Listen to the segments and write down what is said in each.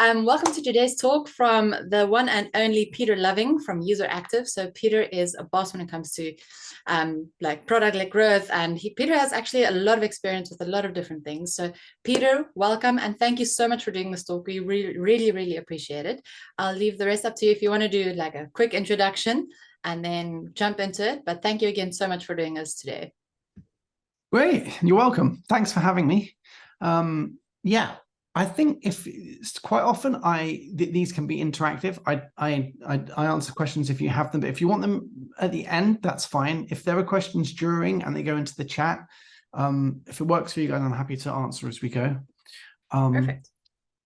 Welcome to today's talk from the one and only Peter Loving from User Active. So Peter is a boss when it comes to like product-led growth, and Peter has actually a lot of experience with a lot of different things. So Peter, welcome, and thank you so much for doing this talk. We really appreciate it. I'll leave the rest up to you if you want to do like a quick introduction and then jump into it. But thank you again so much for doing this today. Great, you're welcome. Thanks for having me. Yeah. I think if quite often these can be interactive. I answer questions if you have them, but if you want them at the end, that's fine. If there are questions during and they go into the chat, if it works for you guys, I'm happy to answer as we go. Perfect.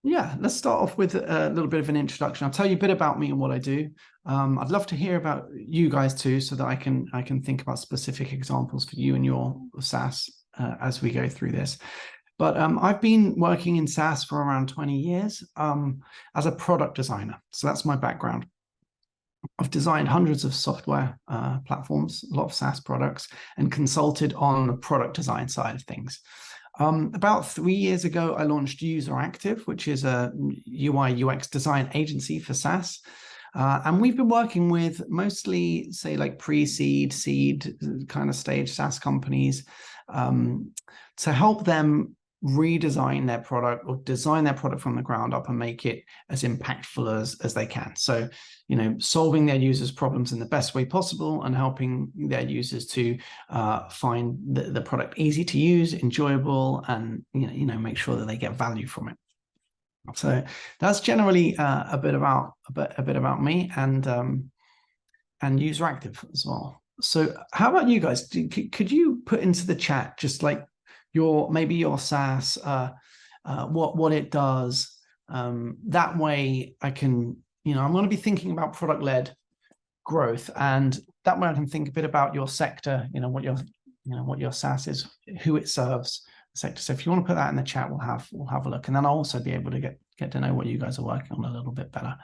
Yeah, let's start off with a little bit of an introduction. I'll tell you a bit about me and what I do. I'd love to hear about you guys too, so that I can think about specific examples for you and your SaaS as we go through this. But I've been working in SaaS for around 20 years as a product designer. So that's my background. I've designed hundreds of software platforms, a lot of SaaS products, and consulted on the product design side of things. About 3 years ago, I launched User Active, which is a UI UX design agency for SaaS. And we've been working with mostly, say, like pre-seed, seed kind of stage SaaS companies to help them redesign their product or design their product from the ground up and make it as impactful as they can. So, you know, solving their users' problems in the best way possible and helping their users to find the product easy to use, enjoyable, and you know make sure that they get value from it. So that's generally a bit about me and User Active as well. So how about you guys? Could you put into the chat just like maybe your SaaS, what it does? That way I can, I'm going to be thinking about product-led growth, and that way I can think a bit about your sector, what your SaaS is, who it serves, the sector. So if you want to put that in the chat, we'll have a look, and then I'll also be able to get to know what you guys are working on a little bit better.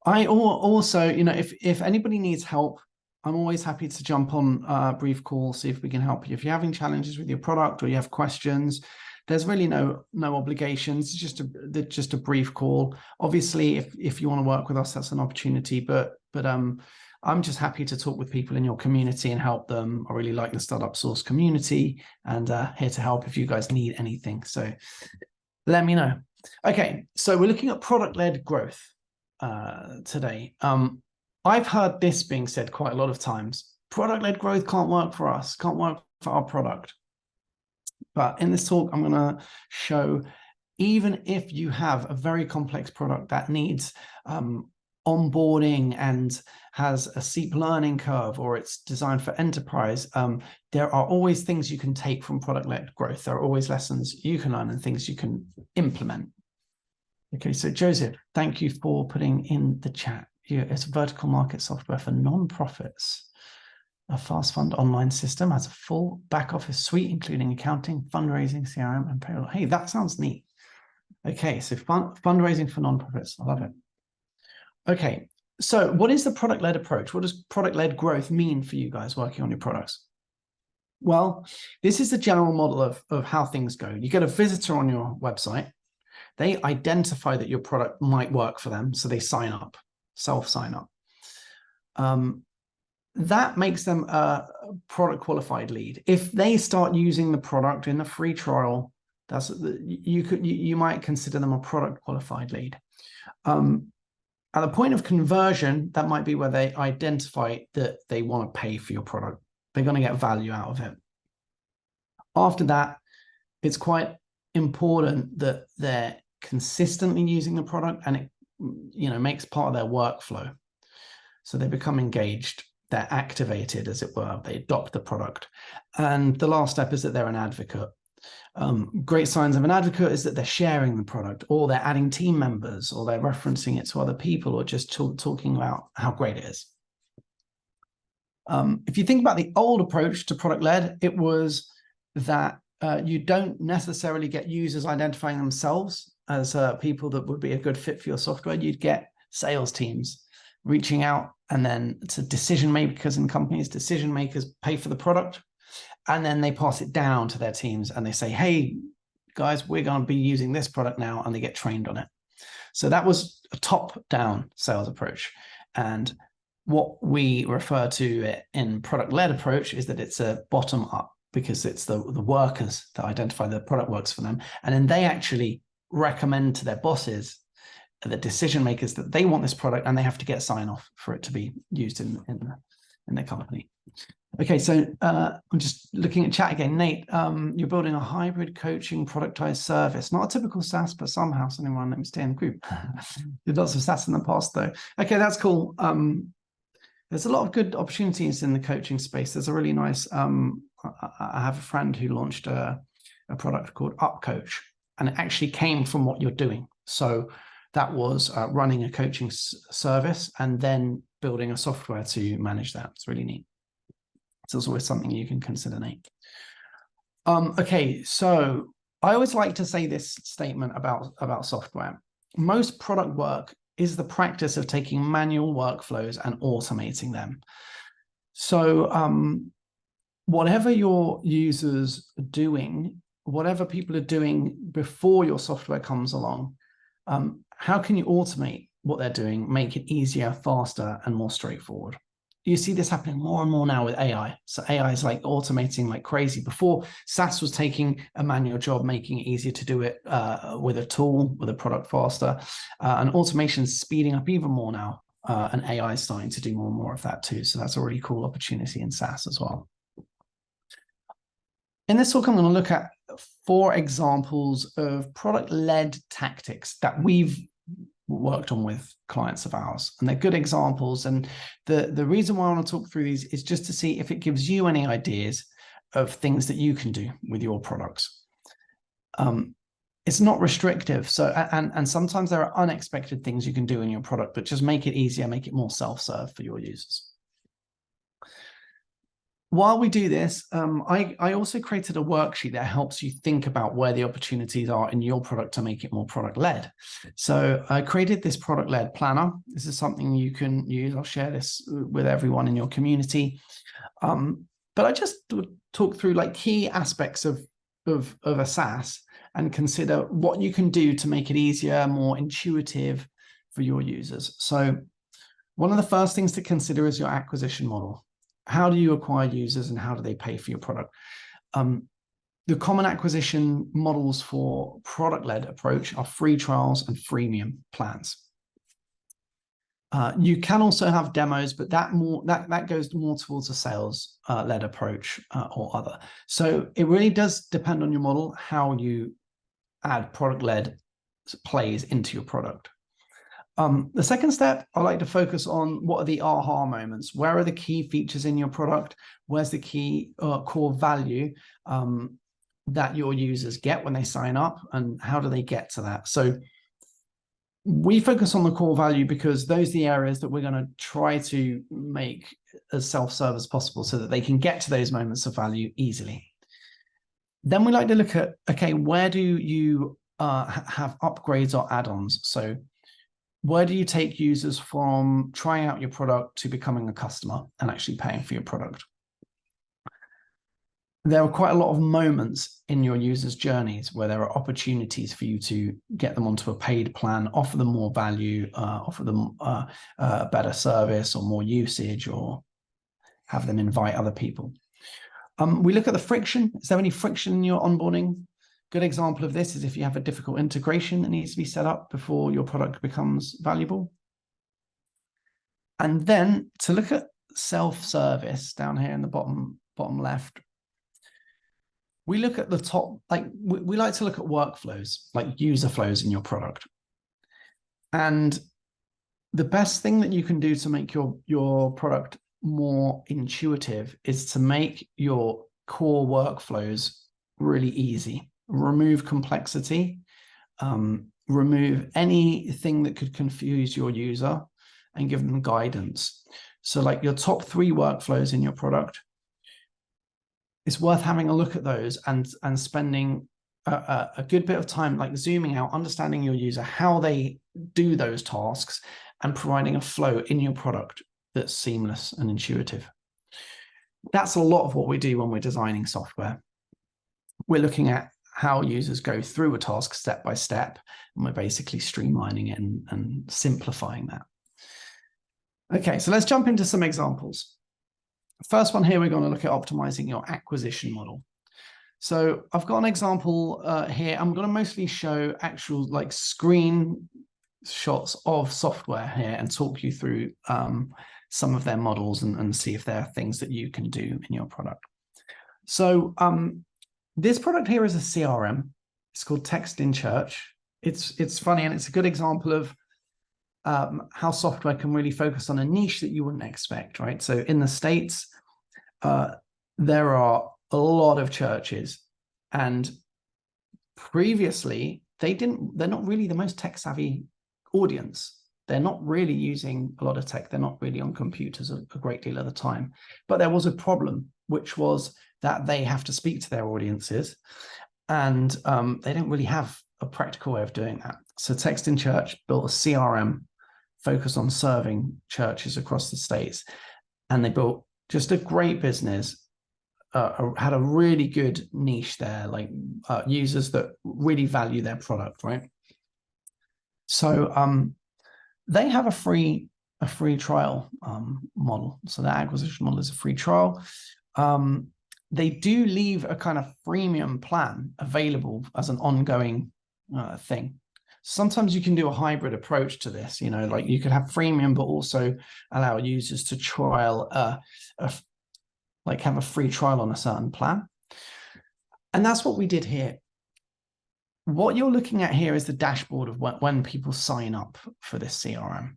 I also, if anybody needs help, I'm always happy to jump on a brief call, see if we can help you. If you're having challenges with your product or you have questions, there's really no obligations. It's just a brief call. Obviously, if you want to work with us, that's an opportunity. But I'm just happy to talk with people in your community and help them. I really like the StartupSauce community, and here to help if you guys need anything. So let me know. Okay, so we're looking at product-led growth today. I've heard this being said quite a lot of times. Product-led growth can't work for us, can't work for our product. But in this talk, I'm going to show, even if you have a very complex product that needs onboarding and has a steep learning curve, or it's designed for enterprise, there are always things you can take from product-led growth. There are always lessons you can learn and things you can implement. Okay, so Joseph, thank you for putting in the chat. It's a vertical market software for non-profits. A fast fund online system has a full back office suite, including accounting, fundraising, CRM, and payroll. Hey, that sounds neat. Okay, so fundraising for non-profits. I love it. Okay, so what is the product-led approach? What does product-led growth mean for you guys working on your products? Well, this is the general model of how things go. You get a visitor on your website. They identify that your product might work for them, so they sign up. Self-sign up. That makes them a product qualified lead. If they start using the product in the free trial, you might consider them a product qualified lead. At the point of conversion, that might be where they identify that they want to pay for your product. They're going to get value out of it. After that, it's quite important that they're consistently using the product and it makes part of their workflow. So they become engaged, they're activated, as it were, they adopt the product. And the last step is that they're an advocate. Great signs of an advocate is that they're sharing the product, or they're adding team members, or they're referencing it to other people, or just talking about how great it is. If you think about the old approach to product-led, it was that you don't necessarily get users identifying themselves as people that would be a good fit for your software. You'd get sales teams reaching out, and then to decision makers in companies. Decision makers pay for the product, and then they pass it down to their teams and they say, hey, guys, we're going to be using this product now, and they get trained on it. So that was a top-down sales approach. And what we refer to it in product-led approach is that it's a bottom-up, because it's the workers that identify the product works for them. And then they actually recommend to their bosses, the decision makers, that they want this product, and they have to get sign off for it to be used in their company. Okay, so I'm just looking at chat again. Nate, you're building a hybrid coaching productized service, not a typical SaaS, but somehow anyone, let me stay in the group. Did lots of SaaS in the past though. Okay, that's cool. There's a lot of good opportunities in the coaching space. There's a really nice, I have a friend who launched a product called UpCoach, and it actually came from what you're doing. So that was running a coaching service and then building a software to manage that. It's really neat. So it's always something you can consider, Nate. Okay, so I always like to say this statement about software. Most product work is the practice of taking manual workflows and automating them. So whatever your users are doing, whatever people are doing before your software comes along, how can you automate what they're doing, make it easier, faster, and more straightforward? You see this happening more and more now with AI. So AI is like automating like crazy. Before, SaaS was taking a manual job, making it easier to do it with a tool, with a product faster. And automation is speeding up even more now. And AI is starting to do more and more of that too. So that's a really cool opportunity in SaaS as well. In this talk, I'm going to look at 4 examples of product-led tactics that we've worked on with clients of ours, and they're good examples. And the reason why I want to talk through these is just to see if it gives you any ideas of things that you can do with your products. It's not restrictive, so and sometimes there are unexpected things you can do in your product, but just make it easier, make it more self-serve for your users. While we do this, I also created a worksheet that helps you think about where the opportunities are in your product to make it more product-led. So I created this product-led planner. This is something you can use. I'll share this with everyone in your community. But I just talk through like key aspects of a SaaS and consider what you can do to make it easier, more intuitive for your users. So one of the first things to consider is your acquisition model. How do you acquire users and how do they pay for your product? The common acquisition models for product-led approach are free trials and freemium plans. You can also have demos, but that goes more towards a sales-led approach or other. So it really does depend on your model, how you add product-led plays into your product. The second step, I like to focus on what are the aha moments. Where are the key features in your product? Where's the key core value that your users get when they sign up, and how do they get to that? So we focus on the core value because those are the areas that we're going to try to make as self-serve as possible so that they can get to those moments of value easily. Then we like to look at, okay, where do you have upgrades or add-ons? So where do you take users from trying out your product to becoming a customer and actually paying for your product? There are quite a lot of moments in your users' journeys where there are opportunities for you to get them onto a paid plan, offer them more value, offer them a better service or more usage, or have them invite other people. We look at the friction. Is there any friction in your onboarding? Good example of this is if you have a difficult integration that needs to be set up before your product becomes valuable. And then to look at self-service down here in the bottom left, we look at the top, like we like to look at workflows, like user flows in your product. And the best thing that you can do to make your product more intuitive is to make your core workflows really easy. Remove complexity, remove anything that could confuse your user, and give them guidance. So like your top 3 workflows in your product, it's worth having a look at those and spending a good bit of time like zooming out, understanding your user, how they do those tasks, and providing a flow in your product that's seamless and intuitive. That's a lot of what we do when we're designing software. We're looking at how users go through a task step by step, and we're basically streamlining it and simplifying that. Okay, so let's jump into some examples. First one here, we're going to look at optimizing your acquisition model. So I've got an example here. I'm going to mostly show actual like screen shots of software here and talk you through some of their models and see if there are things that you can do in your product. So this product here is a CRM. It's called Text in Church. It's funny, and it's a good example of how software can really focus on a niche that you wouldn't expect, right? So in the States, there are a lot of churches, and previously they're not really the most tech savvy audience. They're not really using a lot of tech. They're not really on computers a great deal of the time. But there was a problem, which was that they have to speak to their audiences, and they don't really have a practical way of doing that. So Text in Church built a CRM focused on serving churches across the States, and they built just a great business. Had a really good niche there, like users that really value their product, right? So they have a free trial model. So the acquisition model is a free trial. They do leave a kind of freemium plan available as an ongoing thing. Sometimes you can do a hybrid approach to this, you know, like you could have freemium, but also allow users to trial like have a free trial on a certain plan. And that's what we did here. What you're looking at here is the dashboard of when people sign up for this CRM.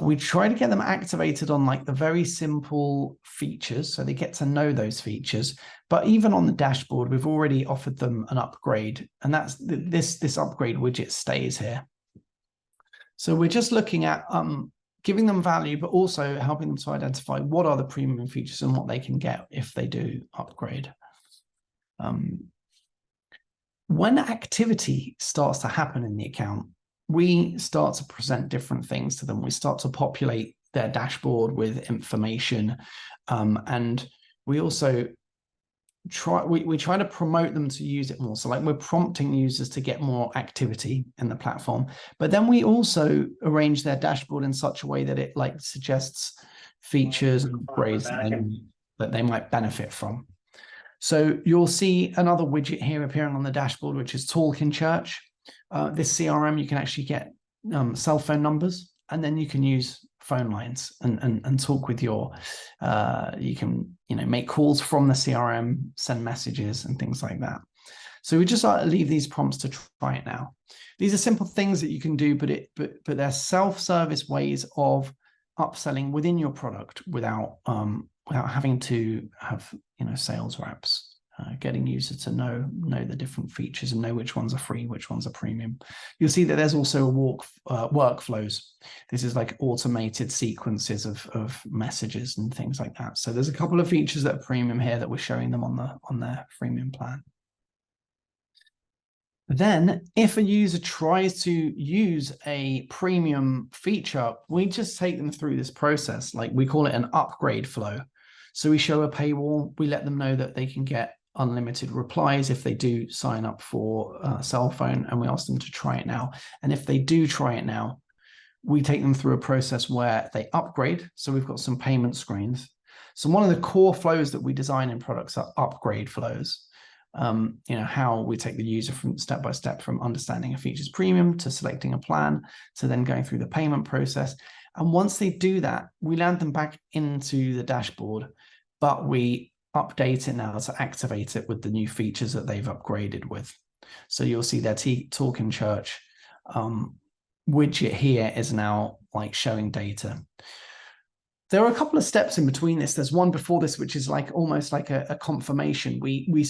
We try to get them activated on like the very simple features, so they get to know those features. But even on the dashboard, we've already offered them an upgrade, and that's this upgrade widget stays here. So we're just looking at giving them value, but also helping them to identify what are the premium features and what they can get if they do upgrade. When activity starts to happen in the account, we start to present different things to them. We start to populate their dashboard with information, and we also try to promote them to use it more. So like we're prompting users to get more activity in the platform, but then we also arrange their dashboard in such a way that it like suggests features and upgrades that they might benefit from. So you'll see another widget here appearing on the dashboard, which is Talk in Church. This CRM, you can actually get cell phone numbers, and then you can use phone lines and talk with your, you can, you know, make calls from the CRM, send messages and things like that. So we just leave these prompts to try it now. These are simple things that you can do, but they're self-service ways of upselling within your product without having to have, you know, sales reps. Getting users to know the different features and know which ones are free, which ones are premium. You'll see that there's also workflows. This is like automated sequences of messages and things like that. So there's a couple of features that are premium here that we're showing them on their freemium plan. Then if a user tries to use a premium feature, we just take them through this process. Like we call it an upgrade flow. So we show a paywall, we let them know that they can get unlimited replies if they do sign up for a cell phone, and we ask them to try it now. And if they do try it now, we take them through a process where they upgrade. So we've got some payment screens. So one of the core flows that we design in products are upgrade flows. You know, how we take the user from step by step from understanding a feature's premium to selecting a plan to then going through the payment process. And once they do that, we land them back into the dashboard, but we update it now to activate it with the new features that they've upgraded with. So you'll see their Talk in Church widget here is now like showing data. There are a couple of steps in between this. There's one before this, which is like almost like a confirmation. We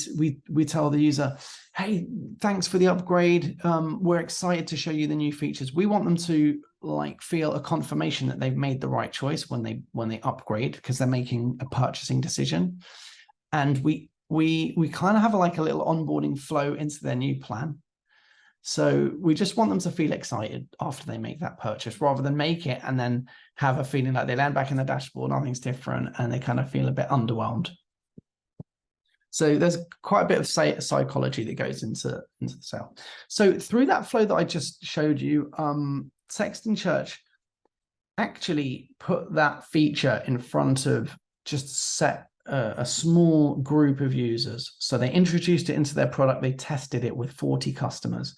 tell the user, hey, thanks for the upgrade. We're excited to show you the new features. We want them to like feel a confirmation that they've made the right choice when they upgrade, because they're making a purchasing decision. And we kind of have like a little onboarding flow into their new plan. So we just want them to feel excited after they make that purchase, rather than make it and then have a feeling like they land back in the dashboard, nothing's different, and they kind of feel a bit underwhelmed. So there's quite a bit of psychology that goes into the sale. So through that flow that I just showed you, Sexton Church actually put that feature in front of just set a small group of users. So they introduced it into their product. They tested it with 40 customers.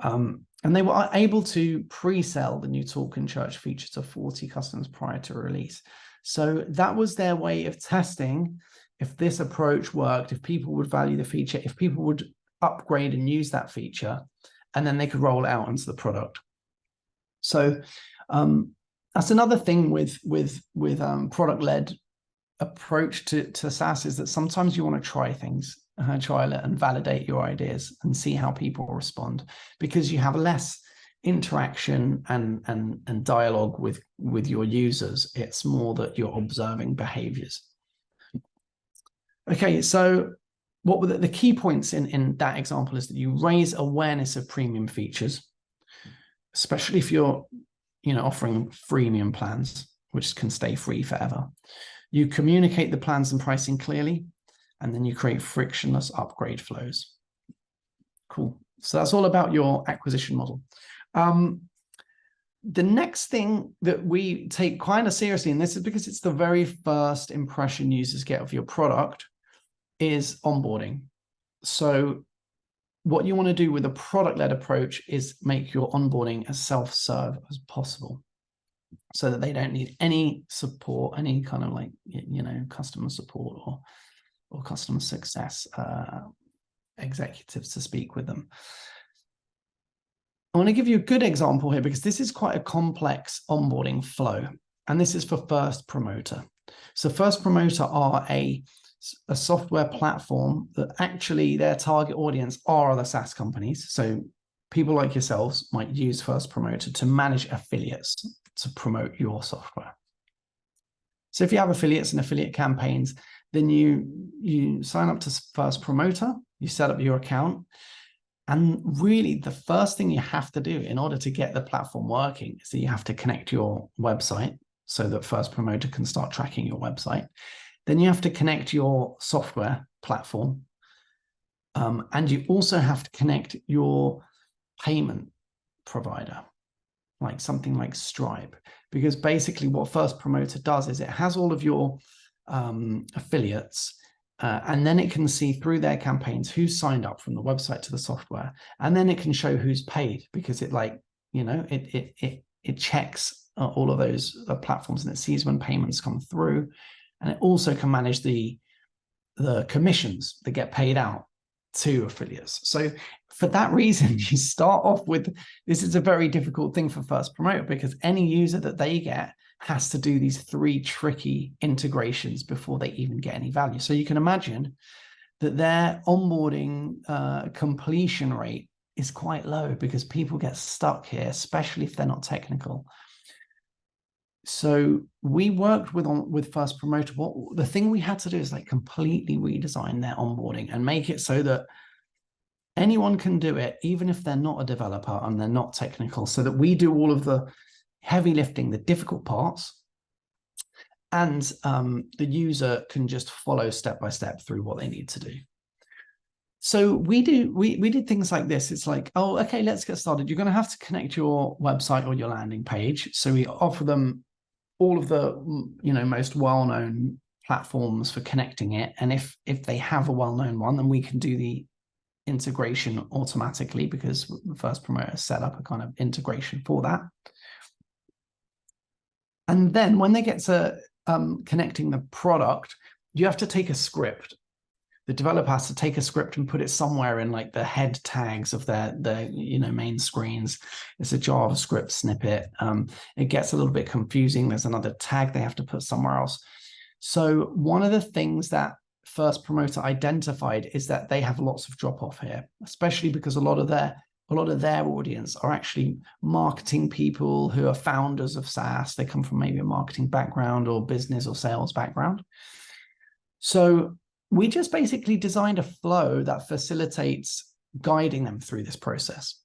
And they were able to pre-sell the new Talk in Church feature to 40 customers prior to release. So that was their way of testing if this approach worked, if people would value the feature, if people would upgrade and use that feature, and then they could roll it out into the product. So that's another thing with product-led approach to SaaS, is that sometimes you want to try things, trial it and validate your ideas and see how people respond, because you have less interaction and dialogue with your users. It's more that you're observing behaviors. Okay, so what were the key points in that example is that you raise awareness of premium features, especially if you're offering freemium plans, which can stay free forever. You communicate the plans and pricing clearly, and then you create frictionless upgrade flows. Cool. So that's all about your acquisition model. The next thing that we take kind of seriously, and this is because it's the very first impression users get of your product, is onboarding. So what you want to do with a product-led approach is make your onboarding as self-serve as possible, so that they don't need any support, any kind of customer support or customer success executives to speak with them. I want to give you a good example here, because this is quite a complex onboarding flow, and this is for First Promoter. So First Promoter are a software platform that actually their target audience are other SaaS companies. So people like yourselves might use First Promoter to manage affiliates to promote your software. So if you have affiliates and affiliate campaigns, then you sign up to First Promoter, you set up your account, and really the first thing you have to do in order to get the platform working is that you have to connect your website so that First Promoter can start tracking your website. Then you have to connect your software platform, and you also have to connect your payment provider, like something like Stripe, because basically what First Promoter does is it has all of your affiliates, and then it can see through their campaigns who's signed up from the website to the software, and then it can show who's paid, because it it checks all of those platforms, and it sees when payments come through, and it also can manage the commissions that get paid out to affiliates. So for that reason, you start off with, this is a very difficult thing for First Promoter, because any user that they get has to do these 3 tricky integrations before they even get any value. So you can imagine that their onboarding completion rate is quite low, because people get stuck here, especially if they're not technical. So we worked with First Promoter. The thing we had to do is completely redesign their onboarding and make it so that anyone can do it, even if they're not a developer and they're not technical, so that we do all of the heavy lifting, the difficult parts, and the user can just follow step by step through what they need to do. So we did things like this. It's like, oh, okay, let's get started. You're going to have to connect your website or your landing page. So we offer them all of the most well-known platforms for connecting it, and if they have a well-known one, then we can do the integration automatically, because First Promoter set up a kind of integration for that. And then when they get to connecting the product, you have to take a script. The developer has to take a script and put it somewhere in the head tags of their main screens. It's a JavaScript snippet. It gets a little bit confusing. There's another tag they have to put somewhere else. So one of the things that First Promoter identified is that they have lots of drop off here, especially because a lot of their audience are actually marketing people who are founders of SaaS. They come from maybe a marketing background or business or sales background. So we just basically designed a flow that facilitates guiding them through this process.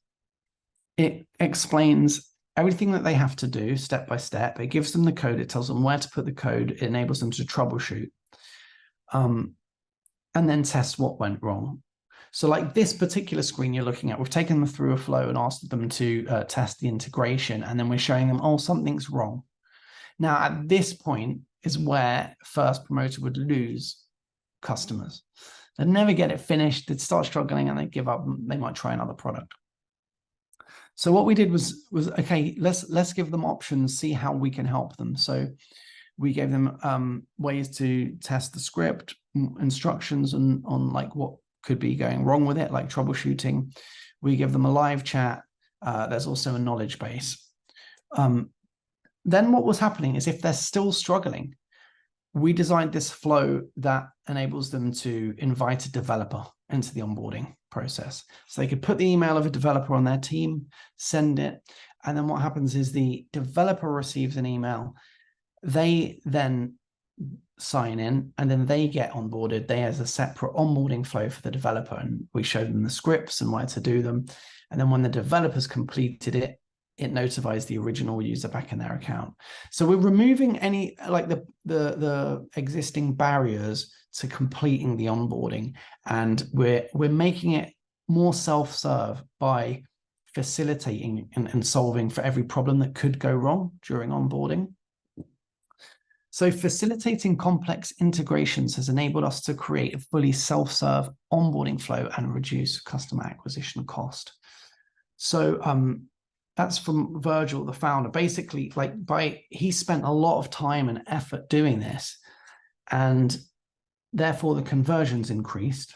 It explains everything that they have to do step by step. It gives them the code. It tells them where to put the code. It enables them to troubleshoot. and then test what went wrong. So like this particular screen you're looking at, we've taken them through a flow and asked them to test the integration, and then we're showing them, oh, something's wrong. Now, at this point is where first promoter would lose customers. They'd never get it finished, they'd start struggling, and they'd give up, and they might try another product. So what we did was okay, let's give them options, see how we can help them. So we gave them ways to test the script, instructions on like what could be going wrong with it, like troubleshooting. We give them a live chat. There's also a knowledge base. Then what was happening is if they're still struggling, we designed this flow that enables them to invite a developer into the onboarding process. So they could put the email of a developer on their team, send it, and then what happens is the developer receives an email. They then sign in, and then they get onboarded. They has a separate onboarding flow for the developer, and we show them the scripts and where to do them. And then when the developer's completed it, it notifies the original user back in their account. So we're removing any like the existing barriers to completing the onboarding, and we're making it more self-serve by facilitating and solving for every problem that could go wrong during onboarding. So facilitating complex integrations has enabled us to create a fully self-serve onboarding flow and reduce customer acquisition cost. So that's from Virgil, the founder. Basically, like he spent a lot of time and effort doing this, and therefore the conversions increased.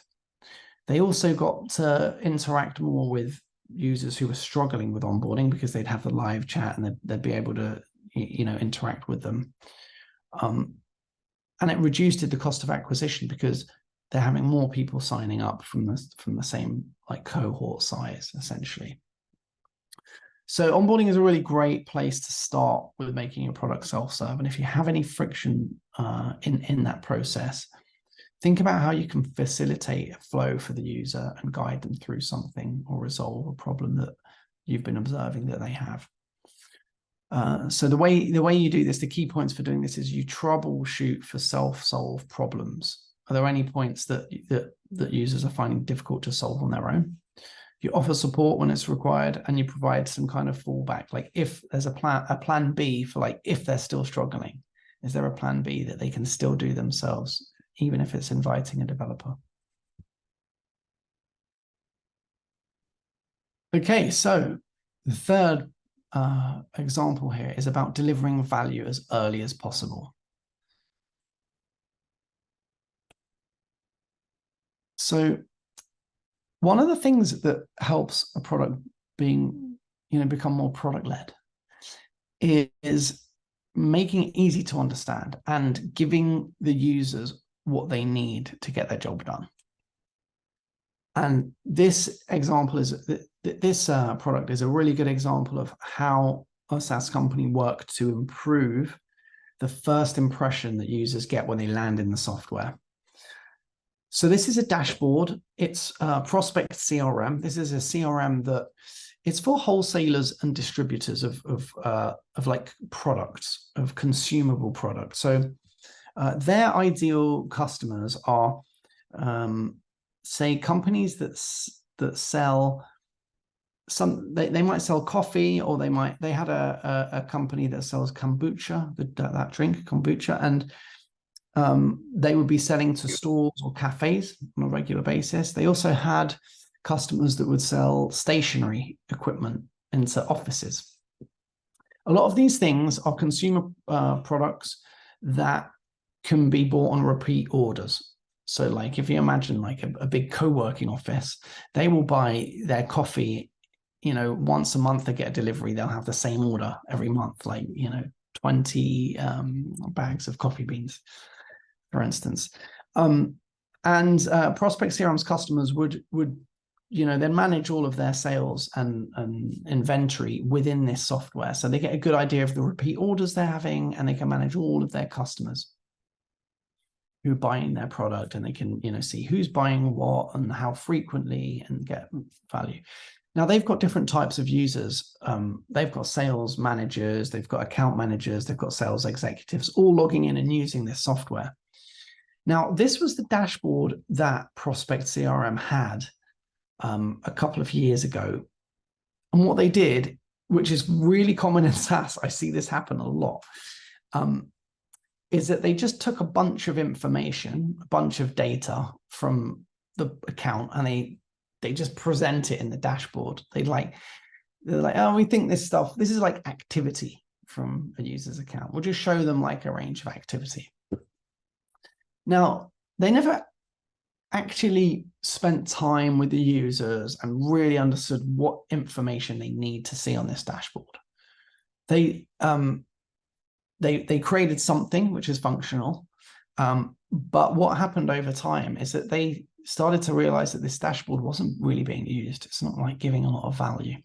They also got to interact more with users who were struggling with onboarding because they'd have the live chat and they'd be able to, interact with them. And it reduced the cost of acquisition because they're having more people signing up from the same like cohort size, essentially. So onboarding is a really great place to start with making your product self-serve. And if you have any friction in that process, think about how you can facilitate a flow for the user and guide them through something or resolve a problem that you've been observing that they have. So the way you do this, the key points for doing this is you troubleshoot for self-solve problems. Are there any points that users are finding difficult to solve on their own? You offer support when it's required, and you provide some kind of fallback. Like if there's a plan B for like if they're still struggling, is there a plan B that they can still do themselves, even if it's inviting a developer? Okay, so the third example here is about delivering value as early as possible. So one of the things that helps a product become more product-led is making it easy to understand and giving the users what they need to get their job done. And this example is this product is a really good example of how a SaaS company worked to improve the first impression that users get when they land in the software. So this is a dashboard. It's Prospect CRM. This is a CRM that it's for wholesalers and distributors of like products, of consumable products. So their ideal customers are, say, companies that sell some. They might sell coffee, or they had a company that sells kombucha, that drink kombucha, and they would be selling to stores or cafes on a regular basis. They also had customers that would sell stationery equipment into offices. A lot of these things are consumer products that can be bought on repeat orders. So like if you imagine like a big co-working office, they will buy their coffee, once a month they get a delivery. They'll have the same order every month, like, 20 bags of coffee beans, for instance. And Prospect CRM's customers would then manage all of their sales and inventory within this software. So they get a good idea of the repeat orders they're having, and they can manage all of their customers who are buying their product, and they can, see who's buying what and how frequently and get value. Now they've got different types of users. They've got sales managers, they've got account managers, they've got sales executives, all logging in and using this software. Now, this was the dashboard that Prospect CRM had a couple of years ago. And what they did, which is really common in SaaS, I see this happen a lot, is that they just took a bunch of information, a bunch of data from the account, and they just present it in the dashboard. They're like, oh, we think this is like activity from a user's account. We'll just show them like a range of activity. Now, they never actually spent time with the users and really understood what information they need to see on this dashboard. They created something which is functional, but what happened over time is that they started to realize that this dashboard wasn't really being used. It's not like giving a lot of value.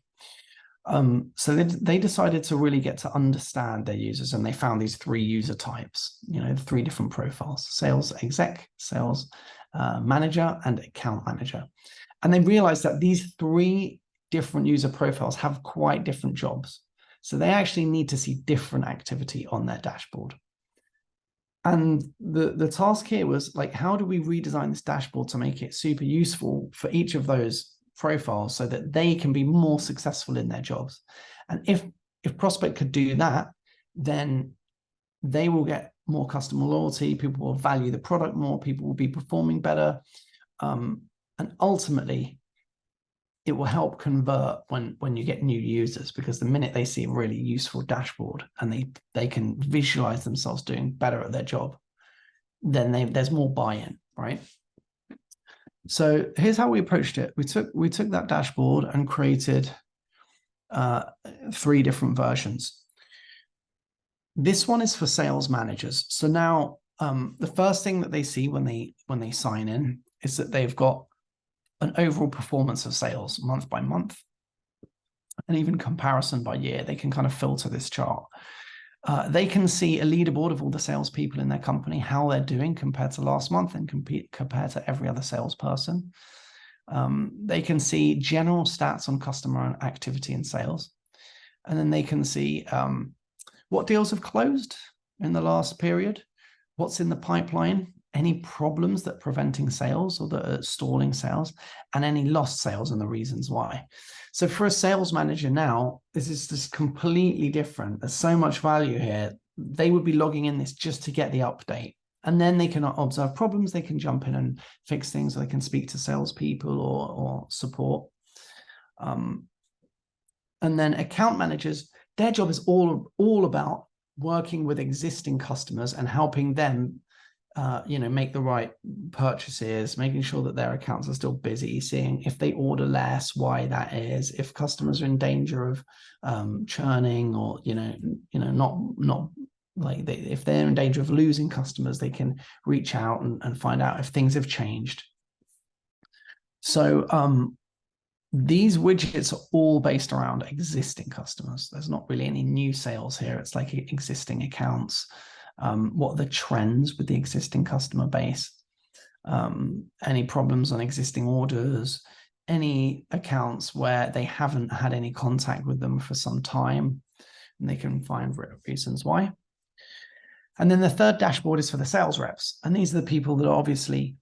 So they decided to really get to understand their users, and they found these 3 user types, the 3 different profiles: sales exec, sales manager, and account manager. And they realized that these 3 different user profiles have quite different jobs. So they actually need to see different activity on their dashboard. And the task here was like, how do we redesign this dashboard to make it super useful for each of those profiles so that they can be more successful in their jobs? And if Prospect could do that, then they will get more customer loyalty, people will value the product more, people will be performing better, and ultimately it will help convert when you get new users, because the minute they see a really useful dashboard and they can visualize themselves doing better at their job, then there's more buy-in, right? So here's how we approached it. We took that dashboard and created 3 different versions. This one is for sales managers. So now the first thing that they see when they sign in is that they've got an overall performance of sales month by month, and even comparison by year. They can kind of filter this chart. They can see a leaderboard of all the salespeople in their company, how they're doing compared to last month and compared to every other salesperson. They can see general stats on customer activity and sales. And then they can see what deals have closed in the last period, what's in the pipeline, any problems that are preventing sales or that are stalling sales, and any lost sales and the reasons why. So for a sales manager now, this is just completely different. There's so much value here. They would be logging in this just to get the update. And then they can observe problems. They can jump in and fix things. Or they can speak to salespeople or support. And then account managers, their job is all about working with existing customers and helping them make the right purchases, making sure that their accounts are still busy, seeing if they order less, why that is, if customers are in danger of churning, or not like if they're in danger of losing customers, they can reach out and find out if things have changed. So these widgets are all based around existing customers. There's not really any new sales here. It's like existing accounts. What are the trends with the existing customer base? Any problems on existing orders? Any accounts where they haven't had any contact with them for some time, and they can find reasons why. And then the third dashboard is for the sales reps. And these are the people that are obviously,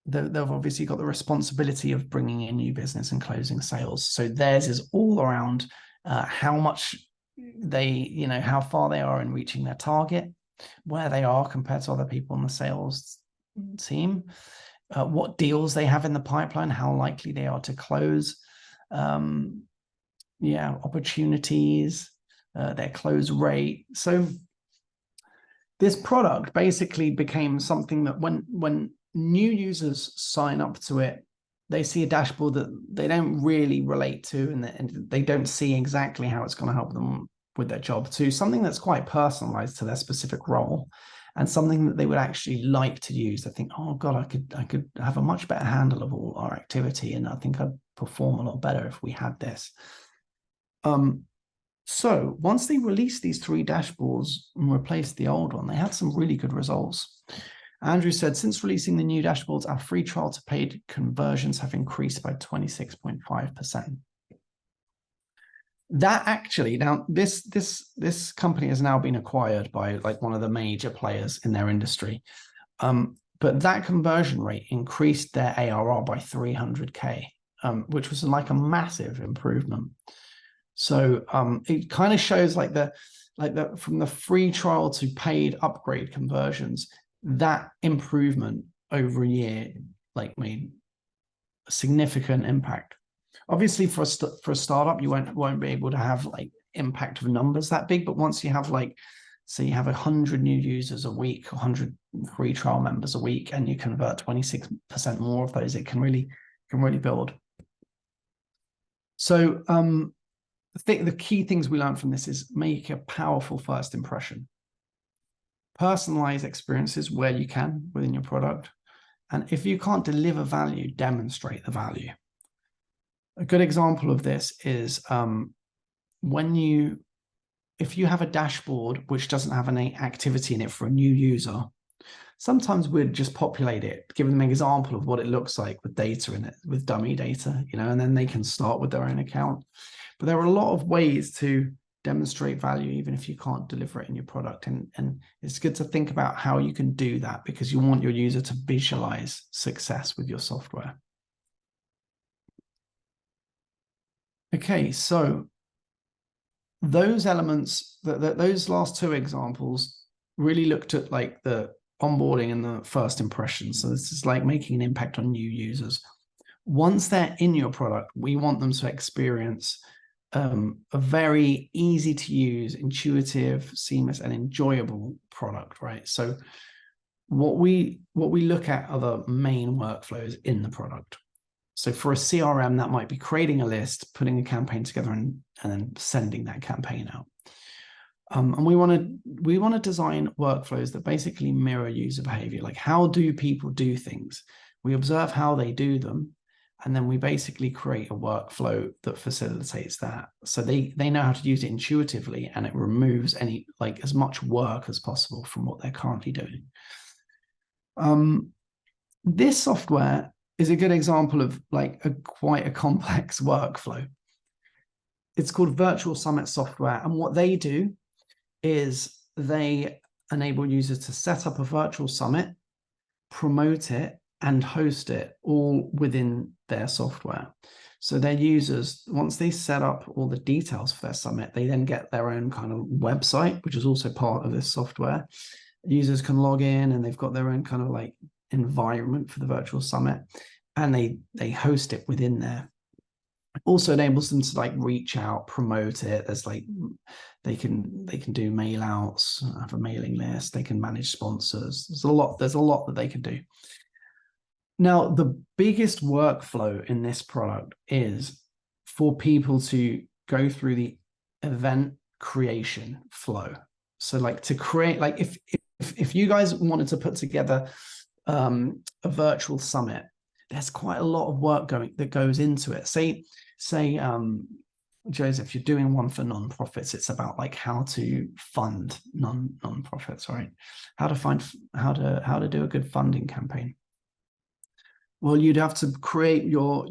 they've obviously got the responsibility of bringing in new business and closing sales. So theirs is all around how much how far they are in reaching their target, where they are compared to other people on the sales team, what deals they have in the pipeline, how likely they are to close, opportunities, their close rate. So this product basically became something that when new users sign up to it, they see a dashboard that they don't really relate to, and they don't see exactly how it's going to help them with their job, to something that's quite personalized to their specific role, and something that they would actually like to use. They think, oh God, I could have a much better handle of all our activity, and I think I'd perform a lot better if we had this. So once they released these 3 dashboards and replaced the old one, they had some really good results. Andrew said, since releasing the new dashboards, our free trial to paid conversions have increased by 26.5%. That actually, now this company has now been acquired by like one of the major players in their industry. But that conversion rate increased their ARR by 300K, which was like a massive improvement. So it kind of shows like the from the free trial to paid upgrade conversions, that improvement over a year like made a significant impact. Obviously, for a startup, you won't be able to have like impact of numbers that big. But once you have like, say you have 100 new users a week, 100 free trial members a week, and you convert 26% more of those, it can really build. So I think the key things we learned from this is make a powerful first impression. Personalize experiences where you can within your product. And if you can't deliver value, demonstrate the value. A good example of this is if you have a dashboard which doesn't have any activity in it for a new user, sometimes we'd just populate it, give them an example of what it looks like with data in it, with dummy data, and then they can start with their own account. But there are a lot of ways to demonstrate value, even if you can't deliver it in your product. And it's good to think about how you can do that, because you want your user to visualize success with your software. Okay, so those elements, those last two examples really looked at like the onboarding and the first impression. So this is like making an impact on new users. Once they're in your product, we want them to experience a very easy to use, intuitive, seamless, and enjoyable product, right? So what we look at are the main workflows in the product. So for a CRM, that might be creating a list, putting a campaign together, and then sending that campaign out. And we want to design workflows that basically mirror user behavior. Like, how do people do things? We observe how they do them, and then we basically create a workflow that facilitates that. So they know how to use it intuitively, and it removes any like as much work as possible from what they're currently doing. This software is a good example of like quite a complex workflow. It's called Virtual Summit Software. And what they do is they enable users to set up a virtual summit, promote it, and host it all within their software. So their users, once they set up all the details for their summit, they then get their own kind of website, which is also part of this software. Users can log in and they've got their own kind of like environment for the virtual summit, and they host it within there. It also enables them to like reach out, promote it. There's like they can do mail outs, have a mailing list, they can manage sponsors. There's a lot that they can do. Now, the biggest workflow in this product is for people to go through the event creation flow. So like to create, like if you guys wanted to put together a virtual summit, there's quite a lot of work that goes into it. Say Joseph, you're doing one for nonprofits. It's about like how to fund nonprofits, right? How to do a good funding campaign. Well, you'd have to create your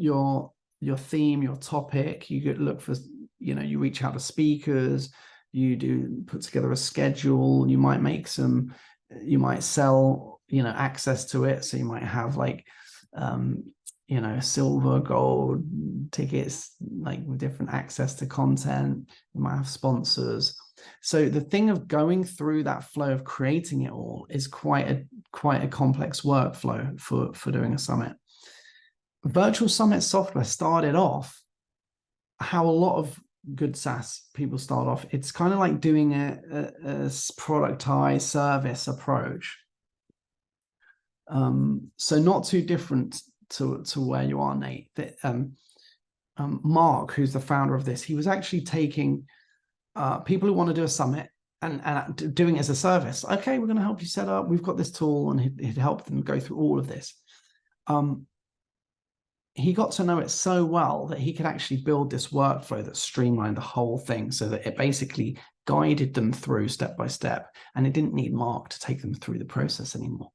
theme, your topic. You could look for, you reach out to speakers. You put together a schedule. You might sell, access to it. So you might have like, silver, gold tickets, like with different access to content. You might have sponsors. So the thing of going through that flow of creating it all is quite a complex workflow for doing a summit. Virtual Summit software started off how a lot of good SaaS people start off. It's kind of like doing a productized service approach. So not too different to where you are, Nate. Mark, who's the founder of this, he was actually taking people who want to do a summit and doing it as a service. Okay, we're going to help you set up. We've got this tool, and he'd helped them go through all of this. He got to know it so well that he could actually build this workflow that streamlined the whole thing, so that it basically guided them through step by step, and it didn't need Mark to take them through the process anymore.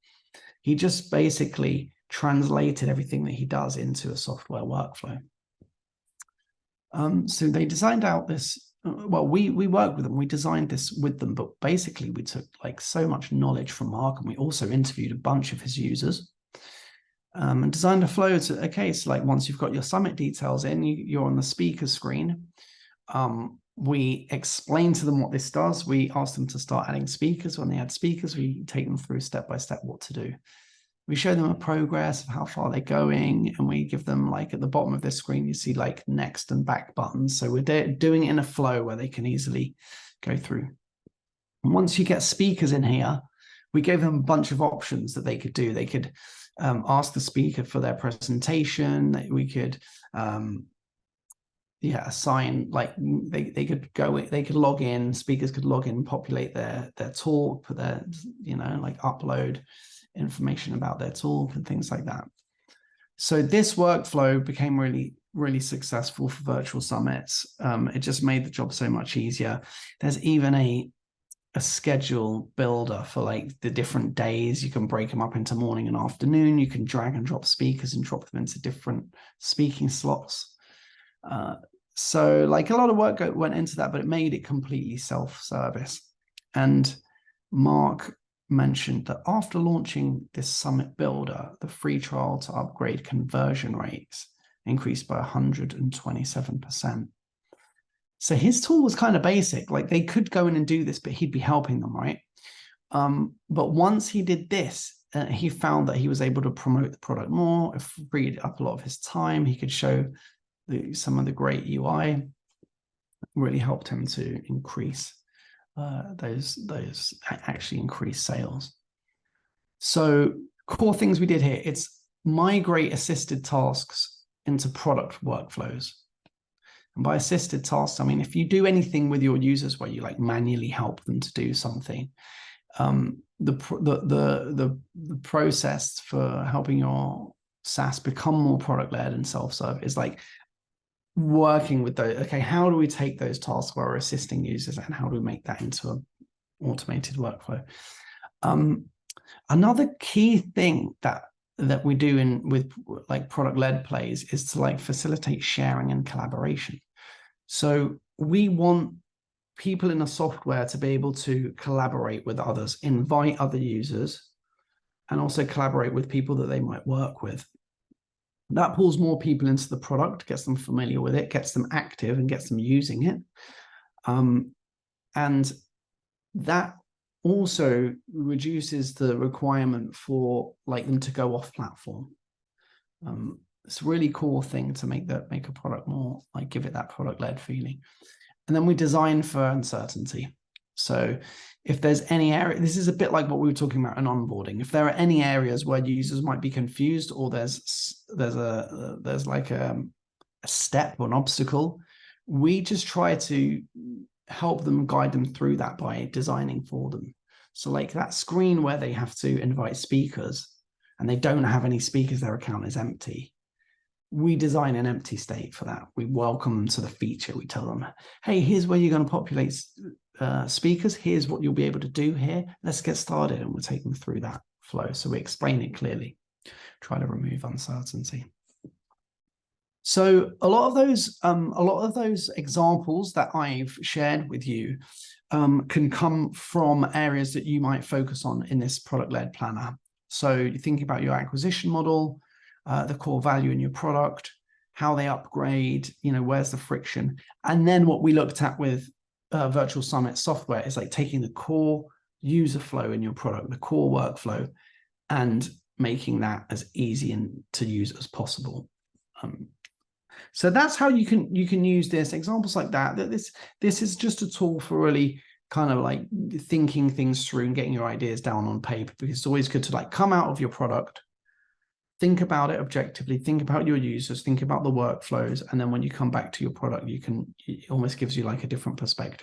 He just basically translated everything that he does into a software workflow. So they designed out this, well, we worked with them, we designed this with them, but basically we took like so much knowledge from Mark, and we also interviewed a bunch of his users, and designed a flow to, okay, so like once you've got your summit details in, you're on the speaker screen. We explain to them what this does. We ask them to start adding speakers. When they add speakers, we take them through step by step what to do. We show them a progress of how far they're going, and we give them, like, at the bottom of this screen, you see like next and back buttons. So we're doing it in a flow where they can easily go through. And once you get speakers in here, we gave them a bunch of options that they could do. They could ask the speaker for their presentation. We could assign, like they could log in, speakers could log in, populate their talk, put their, like upload information about their talk and things like that. So this workflow became really, really successful for virtual summits. It just made the job so much easier. There's even a schedule builder for like the different days. You can break them up into morning and afternoon. You can drag and drop speakers and drop them into different speaking slots. So like a lot of work went into that, but it made it completely self-service. And Mark mentioned that after launching this summit builder, the free trial to upgrade conversion rates increased by 127%. So his tool was kind of basic, like they could go in and do this, but he'd be helping them, right? But once he did this, he found that he was able to promote the product more. It freed up a lot of his time. He could show some of the great UI. Really helped him to increase those actually increase sales. So core things we did here, it's migrate assisted tasks into product workflows. And by assisted tasks, I mean, if you do anything with your users where you like manually help them to do something, the process for helping your SaaS become more product-led and self-serve is like working with those. Okay, how do we take those tasks where we're assisting users and how do we make that into an automated workflow? Another key thing that we do with like product-led plays is to like facilitate sharing and collaboration. So we want people in the software to be able to collaborate with others, invite other users, and also collaborate with people that they might work with. That pulls more people into the product, gets them familiar with it, gets them active, and gets them using it. And that also reduces the requirement for like them to go off platform. It's a really cool thing to make a product more, like give it that product-led feeling. And then we design for uncertainty. So if there's any area, this is a bit like what we were talking about in onboarding. If there are any areas where users might be confused, or there's like a step or an obstacle, we just try to help them, guide them through that by designing for them. So like that screen where they have to invite speakers and they don't have any speakers, their account is empty. We design an empty state for that. We welcome them to the feature. We tell them, hey, here's where you're going to populate speakers. Here's what you'll be able to do here. Let's get started. And we'll take them through that flow. So we explain it clearly, try to remove uncertainty. So a lot of those examples that I've shared with you can come from areas that you might focus on in this product-led planner. So you think about your acquisition model, the core value in your product, how they upgrade, where's the friction. And then what we looked at with Virtual Summit software is like taking the core user flow in your product, the core workflow, and making that as easy and to use as possible. So that's how you can use this. Examples like that. This is just a tool for really kind of like thinking things through and getting your ideas down on paper, because it's always good to like come out of your product, think about it objectively, think about your users, think about the workflows, and then when you come back to your product, it almost gives you like a different perspective.